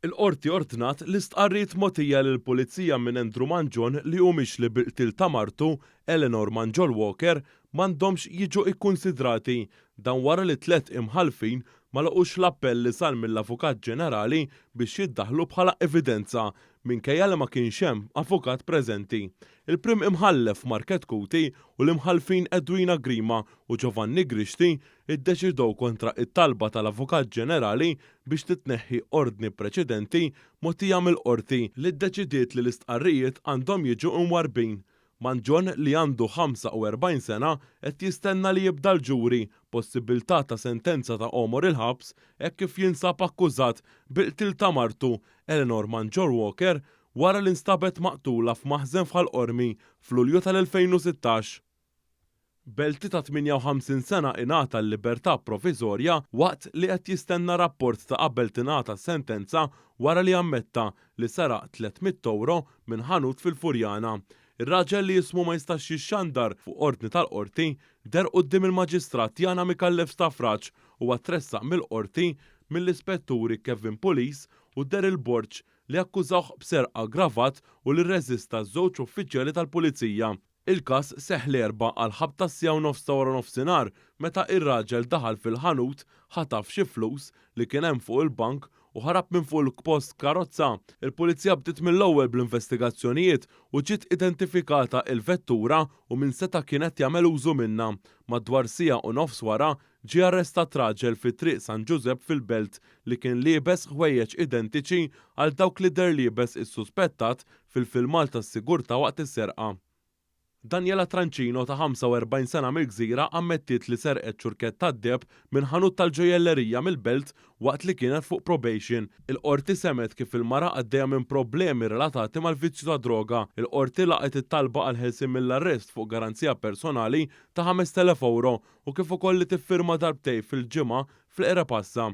Il-qorti ordnat l-istqarrijiet mogħtija lill-Pulizija minn Andrew Manjon li hu mixli bil-qtil ta' martu Eleanor Manjol Walker m'għandhomx jiġu ikkunsidrati dan wara li tliet imħalfin ma laqux l-appell li sar mill-Avukat Ġenerali biex jiddaħħlu bħala evidenza minkejja li ma kienx hemm avukat preżenti. Il-prim imħallef Market Kuti u l-imħalfin Edwina Grima u Giovanni Grixti iddeċidew kontra it-talba tal-Avukat Ġenerali biex titneħħi ordni preċedenti mogħtija mill-qorti li ddeċidiet li l-istqarrijiet għandhom jiġu mwarbin. Manjon li għandu 45 sena qed jistenna li jibda l-ġuri possibilità ta' sentenza ta' omor il-ħabs hekk kif jinsab akkużat bil-qtil ta' martu Eleanor Manjol Walker wara li nstabet maqtula f'maħżen f'Ħalqormi f'Lulju tal-2016. Belti ta' 58 sena ingħata l-libertà proviżorja waqt li qed jistenna rapport ta' qabel tingħata sentenza wara li ammetta li saraq 300 euro minn ħanut fil-Furjana. Ir-raġel li jismu ma jistax jixxandar fuq ordni tal-qorti der quddiem il-Maġistrat Jana Mikallef Stafraġġ u tressaq mill-qorti mill-ispetturi Kevin Police u Daryl Borġ li akkużawh b'serqa aggravat u li rreżista żewġ uffiċjali tal-Pulizija. Il-każ seħħ l-erba' għal ħabta sija u nofs ta' wara nofsinhar meta ir-raġel daħal fil-ħanut ħataf xi flus li kien hemm fuq il-bank u ħarab minn fuq il-post karozza. Il-Pulizija bdiet mill-ewwel bl-investigazzjonijiet u ġiet identifikata il-vettura u min seta' kienet jagħmel użu minnha. Madwar sija u nofs wara ġie arrestat raġel fit-triq San Giuseppe fil-Belt li kien liebes ħwejjeġ identiċi għal dawk li der liebes is-suspettat fil-filmal tas-sigurtà waqt is-serqa. Daniela Tranċino ta' 45 sena mill-Gżira ammettiet li serqet ċurket tad-deb minn ħanut tal-ġojellerija mill-Belt waqt li kienet fuq probation. Il-qorti semet kif il-mara għaddejja minn problemi relatati mal-vizzju ta' droga. Il-qorti laqet it-talba għal ħelsien mill-arrest fuq garanzija personali ta' 5,000 euro u kif ukoll li tiffirma darbtej fil-ġimgħa fl-qera passa.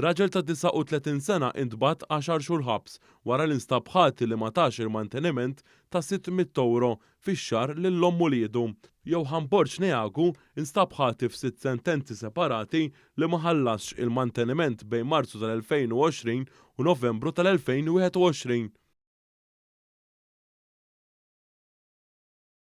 Raġel ta' 39 sena intbagħat 10 xhur ħabs wara li nstab ħati li ma tax il-manteniment ta' 600 euro fix-xahar lil-omm u liedu. Johan Borġ Neagu instab ħati f'6 sentenzi separati li ma ħallasx il-manteniment bejn Marzu tal-2020 u Novembru tal-2021.